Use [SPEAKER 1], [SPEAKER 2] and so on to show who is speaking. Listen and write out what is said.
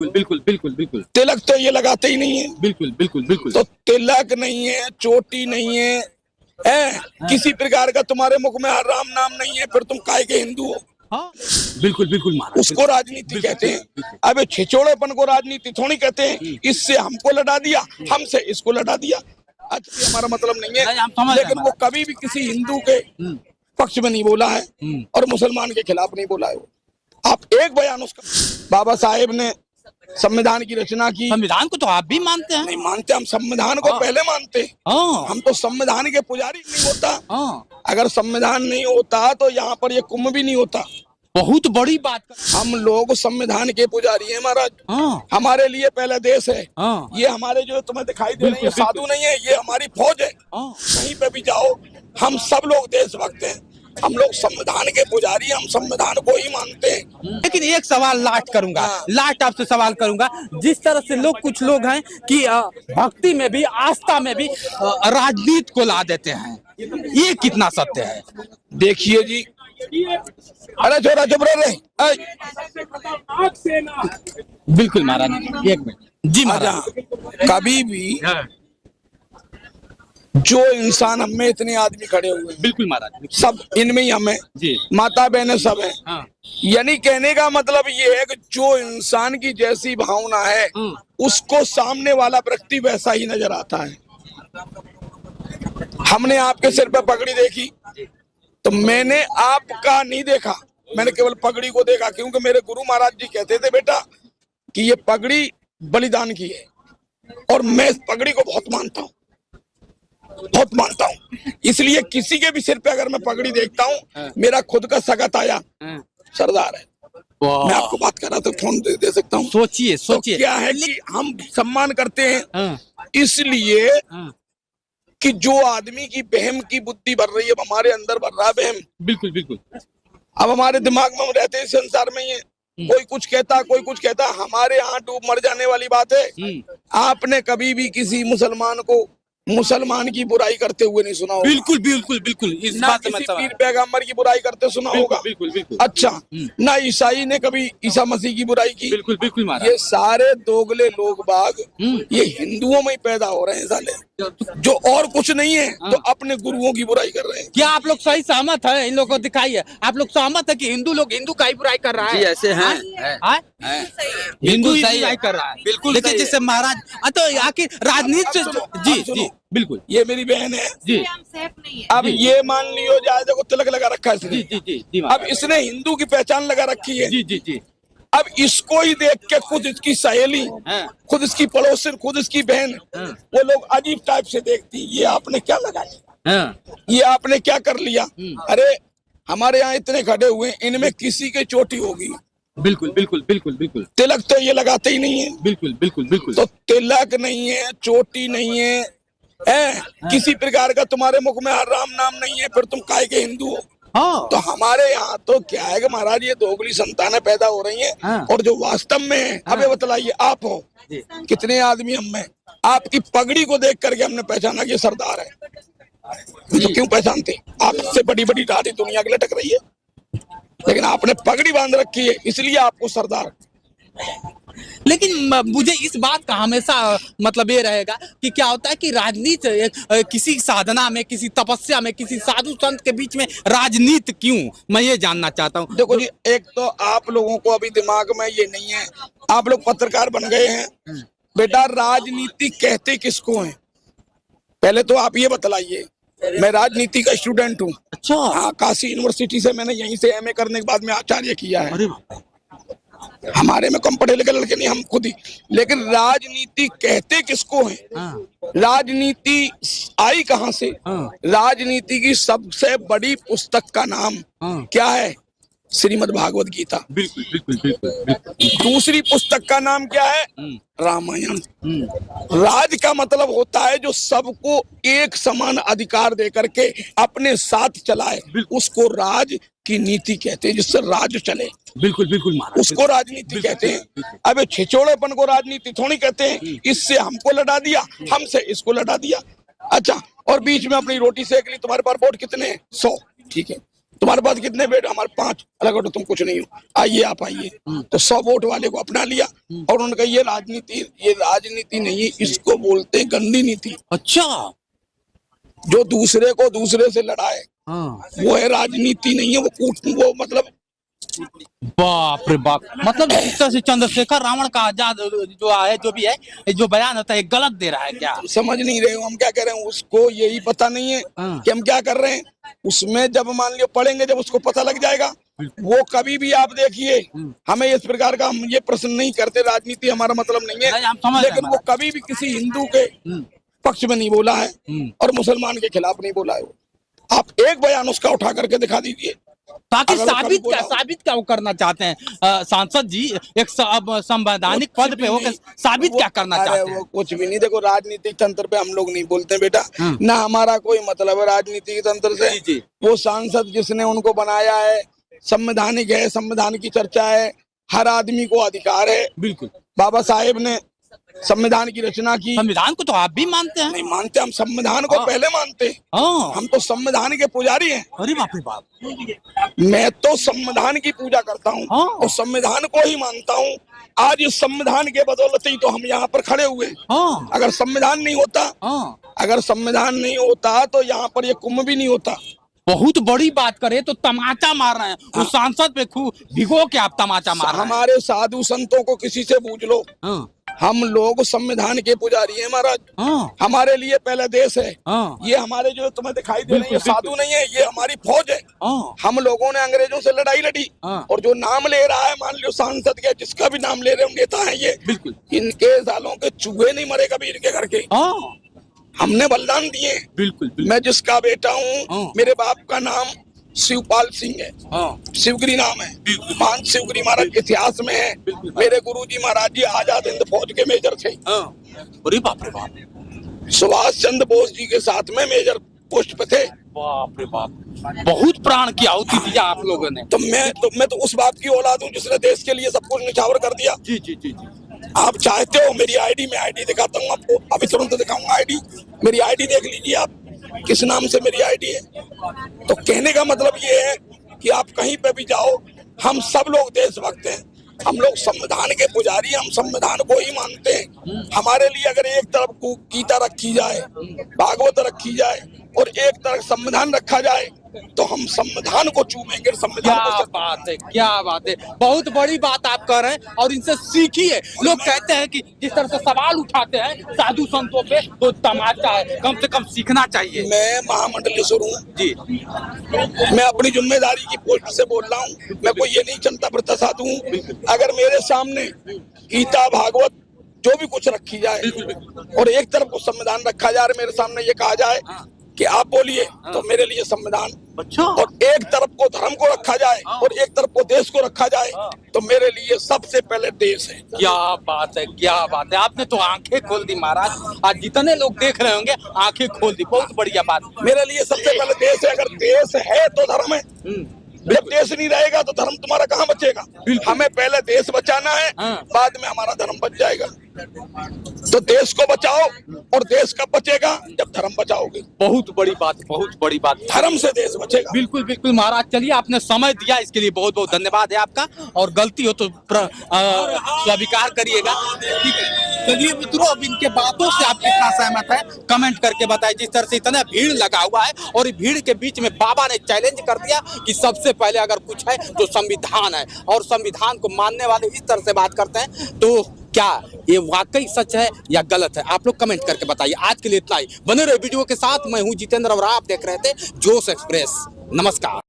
[SPEAKER 1] बिल्कुल बिल्कुल बिल्कुल।
[SPEAKER 2] तिलक तो ये लगाते ही नहीं है।
[SPEAKER 1] बिल्कुल बिल्कुल बिल्कुल।
[SPEAKER 2] तो तिलक नहीं है, चोटी नहीं है, किसी प्रकार का तुम्हारे मुख में राम नाम नहीं है, फिर तुम काहे के हिंदू हो?
[SPEAKER 1] हाँ बिल्कुल बिल्कुल महाराज।
[SPEAKER 2] उसको राजनीति कहते हैं। अब छिचोड़ेपन को राजनीति थोड़ी कहते हैं। इससे हमको लड़ा दिया, हमसे इसको लड़ा दिया। अच्छा, हमारा मतलब नहीं है, लेकिन वो कभी भी किसी हिंदू के पक्ष में नहीं बोला है और मुसलमान के खिलाफ नहीं बोला है। वो आप एक बयान उसका, बाबा साहेब ने संविधान की रचना की।
[SPEAKER 1] संविधान को तो आप भी मानते हैं?
[SPEAKER 2] नहीं मानते, हम संविधान को पहले मानते हैं। हम तो संविधान के पुजारी नहीं होता। अगर संविधान नहीं होता तो यहाँ पर ये कुंभ भी नहीं होता।
[SPEAKER 1] बहुत बड़ी बात।
[SPEAKER 2] हम लोग संविधान के पुजारी हैं महाराज। हमारे लिए पहला देश है। ये हमारे जो तुम्हें दिखाई दे रहे हैं साधु नहीं है, ये हमारी फौज है। कहीं पे भी जाओ, हम सब लोग देशभक्त हैं। हम लोग संविधान के पुजारी, हम संविधान को ही मानते हैं।
[SPEAKER 1] लेकिन एक सवाल लास्ट करूंगा, लास्ट आपसे सवाल करूंगा। जिस तरह से लोग, कुछ लोग हैं कि भक्ति में भी, आस्था में भी राजनीति को ला देते हैं, ये कितना सत्य है?
[SPEAKER 2] देखिए जी, अरे छोरा चुप रहे।
[SPEAKER 1] बिल्कुल महाराज, एक मिनट जी महाराज।
[SPEAKER 2] कभी भी जो इंसान, हमें इतने आदमी खड़े हुए हैं,
[SPEAKER 1] बिल्कुल महाराज,
[SPEAKER 2] सब इनमें ही हमें माता बहनें सब हैं। यानी कहने का मतलब ये है कि जो इंसान की जैसी भावना है उसको सामने वाला व्यक्ति वैसा ही नजर आता है। हमने आपके सिर पर पगड़ी देखी तो मैंने आपका नहीं देखा, मैंने केवल पगड़ी को देखा, क्योंकि मेरे गुरु महाराज जी कहते थे बेटा कि ये पगड़ी बलिदान की है, और मैं इस पगड़ी को बहुत मानता हूँ, बहुत मानता हूँ। इसलिए किसी के भी सिर पे अगर मैं पगड़ी देखता हूँ, मेरा खुद का सगा ताया सरदार है। मैं आपको बात कर रहा था, फोन दे सकता हूँ।
[SPEAKER 1] सोचिए सोचिए,
[SPEAKER 2] तो क्या है कि हम सम्मान करते हैं इसलिए कि जो आदमी की बहम की बुद्धि भर रही है, हमारे अंदर भर रहा है बहम।
[SPEAKER 1] बिल्कुल बिल्कुल।
[SPEAKER 2] अब हमारे दिमाग में हम रहते हैं संसार में, ये कोई कुछ कहता, कोई कुछ कहता, हमारे यहाँ डूब मर जाने वाली बात है। आपने कभी भी किसी मुसलमान को मुसलमान की बुराई करते हुए नहीं सुना होगा।
[SPEAKER 1] बिल्कुल बिल्कुल बिल्कुल। इस बात में
[SPEAKER 2] पीर पैगंबर की बुराई करते सुना होगा।
[SPEAKER 1] बिल्कुल बिल्कुल।
[SPEAKER 2] अच्छा, ना ईसाई ने कभी ईसा मसीह की बुराई की।
[SPEAKER 1] बिल्कुल बिल्कुल महाराज।
[SPEAKER 2] ये सारे दोगले लोग बाग ये हिंदुओं में ही पैदा हो रहे हैं साले, जो और कुछ नहीं है तो अपने गुरुओं की बुराई कर रहे हैं।
[SPEAKER 1] क्या आप लोग सही सहमत है? इन लोगों को दिखाइए, आप लोग सहमत है कि हिंदू लोग हिंदू का ही बुराई कर रहा है?
[SPEAKER 3] जी ऐसे हैं,
[SPEAKER 1] हिंदू ही बुराई कर रहा है।
[SPEAKER 3] बिल्कुल।
[SPEAKER 1] लेकिन जैसे महाराज, तो आखिर राजनीति से जी जी बिल्कुल,
[SPEAKER 2] ये मेरी बहन है
[SPEAKER 1] जी।
[SPEAKER 2] अब ये मान लियो, जाए देखो तिलक लगा रखा है इसने।
[SPEAKER 1] जी जी जी जी।
[SPEAKER 2] अब इसने हिंदू की पहचान लगा रखी है।
[SPEAKER 1] जी जी जी।
[SPEAKER 2] अब इसको ही देख के खुद इसकी सहेली, खुद इसकी पड़ोसन, खुद इसकी बहन, वो लोग अजीब टाइप से देखती, ये आपने क्या लगाया, ये आपने क्या कर लिया। अरे हमारे यहाँ इतने खड़े हुए, इनमें किसी की चोटी होगी?
[SPEAKER 1] बिल्कुल बिल्कुल बिल्कुल बिल्कुल।
[SPEAKER 2] तिलक तो ये लगाते ही नहीं है।
[SPEAKER 1] बिल्कुल बिल्कुल बिल्कुल।
[SPEAKER 2] तो तिलक नहीं है, चोटी नहीं है, किसी प्रकार का तुम्हारे मुख में राम नाम नहीं है, फिर तुम काहे के हिंदू हो? तो हमारे यहाँ तो क्या है कि महाराज ये दोगली संतानें पैदा हो रही हैं। और जो वास्तव में है, अबे बतलाइए, आप हो कितने आदमी हम में, आपकी पगड़ी को देख करके हमने पहचाना कि सरदार है। तो क्यों पहचानते? आपसे बड़ी बड़ी दाढ़ी दुनिया की लटक रही है, लेकिन आपने पगड़ी बांध रखी है, इसलिए आपको सरदार।
[SPEAKER 1] लेकिन मुझे इस बात का हमेशा मतलब ये रहेगा कि क्या होता है कि राजनीति किसी साधना में, किसी तपस्या में, किसी साधु संत के बीच में राजनीति क्यों, मैं ये जानना चाहता हूँ।
[SPEAKER 2] देखो जी, एक तो आप लोगों को अभी दिमाग में ये नहीं है, आप लोग पत्रकार बन गए हैं। बेटा राजनीति कहते किसको है, पहले तो आप ये बतलाइए। मैं राजनीति का स्टूडेंट हूँ।
[SPEAKER 1] अच्छा।
[SPEAKER 2] हाँ, काशी यूनिवर्सिटी से मैंने यहीं से एमए करने के बाद में आचार्य किया है। हमारे में कम पढ़े लिखे लड़के नहीं, हम खुद ही। लेकिन राजनीति कहते किसको है? राजनीति आई कहाँ से? राजनीति की सबसे बड़ी पुस्तक का नाम क्या है? श्रीमद् भागवत गीता।
[SPEAKER 1] बिल्कुल बिल्कुल बिल्कुल।
[SPEAKER 2] दूसरी पुस्तक का नाम क्या है? रामायण। राज का मतलब होता है जो सबको एक समान अधिकार दे करके अपने साथ चलाए, उसको राज की नीति कहते हैं, जिससे राज चले।
[SPEAKER 1] बिल्कुल बिल्कुल,
[SPEAKER 2] उसको राजनीति कहते हैं। अब छिचोड़ेपन को राजनीति थोड़ी कहते हैं। इससे हमको लड़ा दिया, हमसे इसको लड़ा दिया। अच्छा, और बीच में अपनी रोटी सेक ली। तुम्हारे पास वोट कितने हैं? 100, ठीक है। तुम्हारे पास कितने बेटे? हमारे 5। अलग हटो, तुम कुछ नहीं हो, आइए आप आइए। तो 100 वोट वाले को अपना लिया और उन्होंने कहा ये राजनीति नहीं है, इसको बोलते हैं गंदी नीति।
[SPEAKER 1] अच्छा,
[SPEAKER 2] जो दूसरे को दूसरे से लड़ाए वो है राजनीति, नहीं है वो मतलब
[SPEAKER 1] बाप रे बाप। मतलब इस तरह से चंद्रशेखर रावण का आजाद जो है, जो भी है, जो बयान होता है गलत दे रहा है क्या?
[SPEAKER 2] समझ नहीं रहे हो हम क्या कह रहे हैं, उसको यही पता नहीं है कि हम क्या कर रहे हैं। उसमें जब मान लियो पढ़ेंगे, जब उसको पता लग जाएगा, वो कभी भी आप देखिए, हमें इस प्रकार का हम ये प्रश्न नहीं करते, राजनीति हमारा मतलब नहीं है, लेकिन वो कभी भी किसी हिंदू के पक्ष में नहीं बोला है और मुसलमान के खिलाफ नहीं बोला है। आप एक बयान उसका उठा करके दिखा दीजिए,
[SPEAKER 1] ताकि साबित क्या वो करना चाहते हैं सांसद जी, एक संवैधानिक पद पे होकर साबित क्या करना चाहते हैं?
[SPEAKER 2] वो कुछ भी नहीं। देखो, राजनीतिक तंत्र पे हम लोग नहीं बोलते बेटा, ना हमारा कोई मतलब है राजनीतिक तंत्र से। वो सांसद जिसने उनको बनाया है संवैधानिक है, संविधान की चर्चा है, हर आदमी को अधिकार है।
[SPEAKER 1] बिल्कुल,
[SPEAKER 2] बाबा साहेब ने संविधान की रचना की।
[SPEAKER 1] संविधान को तो आप भी मानते हैं?
[SPEAKER 2] नहीं मानते, हम संविधान को पहले मानते हैं। हम तो संविधान के पुजारी हैं।
[SPEAKER 1] अरे बाप रे बाप।
[SPEAKER 2] मैं तो संविधान की पूजा करता हूँ और संविधान को ही मानता हूँ। आज इस संविधान के बदौलत ही तो हम यहाँ पर खड़े हुए। अगर संविधान नहीं होता तो यहाँ पर ये कुंभ भी नहीं होता।
[SPEAKER 1] बहुत बड़ी बात करे तो तमाचा मार रहे हैं उस सांसद पे, खूब भिगो के आप तमाचा मार रहे हैं।
[SPEAKER 2] हमारे साधु संतों को किसी से पूछ लो, हम लोग संविधान के पुजारी हैं महाराज। हमारे लिए पहले देश है। ये हमारे जो तुम्हें दिखाई दे रहे हैं साधु नहीं है, ये हमारी फौज है। हम लोगों ने अंग्रेजों से लड़ाई लड़ी और जो नाम ले रहा है, मान लो सांसद के, जिसका भी नाम ले रहे हैं, नेता है ये, इनके सालों के चूहे नहीं मरे कभी इनके घर के। हमने बलिदान दिए। बिल्कुल। मैं जिसका बेटा हूँ, मेरे बाप का नाम शिवपाल सिंह है, शिवगिरी नाम है, महान शिवगिरी महाराज के इतिहास में है। मेरे गुरुजी महाराज जी आजाद हिंद फौज के मेजर थे।
[SPEAKER 1] अरे बाप रे बाप।
[SPEAKER 2] सुभाष चंद्र बोस जी के साथ में मेजर पोस्ट पे थे।
[SPEAKER 1] बाप रे बाप, बहुत प्राण की आहुति दिया आप लोगों ने।
[SPEAKER 2] तो मैं तो उस बाप की औलाद हूँ जिसने देश के लिए सब कुछ निछावर कर दिया।
[SPEAKER 1] जी जी जी जी।
[SPEAKER 2] आप चाहते हो मेरी आईडी, मैं आईडी दिखाता हूँ आपको, अभी तुरंत दिखाऊंगा आईडी। मेरी आईडी देख लीजिए आप, किस नाम से मेरी आईडी है। तो कहने का मतलब ये है कि आप कहीं पे भी जाओ, हम सब लोग देशभक्त हैं, हम लोग संविधान के पुजारी, हम संविधान को ही मानते हैं। हमारे लिए अगर एक तरफ गीता रखी जाए, भागवत रखी जाए और एक तरफ संविधान रखा जाए, तो हम संविधान को चूमेंगे। संविधान
[SPEAKER 1] क्या बात है, क्या बात है, बहुत बड़ी बात आप कर रहे हैं और इनसे सीखिए। लोग कहते हैं कि जिस तरह से सवाल उठाते हैं साधु संतों पे, तो तमाचा है, कम से कम सीखना चाहिए।
[SPEAKER 2] मैं महामंडलेश्वर हूँ जी, मैं अपनी जिम्मेदारी की पोस्ट से बोल रहा हूँ। मैं कोई ये नहीं चलता फिरता साधु हूँ। अगर मेरे सामने गीता भागवत जो भी कुछ रखी जाए और एक तरफ को संविधान रखा जाए, मेरे सामने ये कहा जाए कि आप बोलिए, तो मेरे लिए संविधान, और एक तरफ को धर्म को रखा जाए और एक तरफ को देश को रखा जाए, तो मेरे लिए सबसे पहले देश है।
[SPEAKER 1] क्या बात है, क्या बात है, आपने तो आंखें खोल दी महाराज। आज जितने लोग देख रहे होंगे आंखें खोल दी, बहुत बढ़िया बात।
[SPEAKER 2] मेरे लिए सबसे पहले देश है। अगर देश है तो धर्म है। जब देश नहीं रहेगा तो धर्म तुम्हारा कहाँ बचेगा। हमें पहले देश बचाना है, बाद में हमारा धर्म बच जाएगा। तो देश को बचाओ, और देश कब बचेगा, जब धर्म बचाओगे। बहुत बड़ी बात, बहुत बड़ी बात, धर्म से देश बचेगा।
[SPEAKER 1] बिल्कुल बिल्कुल महाराज, चलिए आपने समय दिया, इसके लिए बहुत बहुत धन्यवाद है आपका, और गलती हो तो स्वीकार करिएगा, ठीक है। चलिए मित्रों, अब इनके बातों से आप कितना सहमत है कमेंट करके बताइए। जिस तरह से इतना भीड़ लगा हुआ है और भीड़ के बीच में बाबा ने चैलेंज कर दिया कि सबसे पहले अगर कुछ है तो संविधान है, और संविधान को मानने वाले इस तरह से बात करते हैं, तो क्या ये वाकई सच है या गलत है, आप लोग कमेंट करके बताइए। आज के लिए इतना ही, बने रहे वीडियो के साथ। मैं हूं जितेंद्र और आप देख रहे थे जोश एक्सप्रेस। नमस्कार।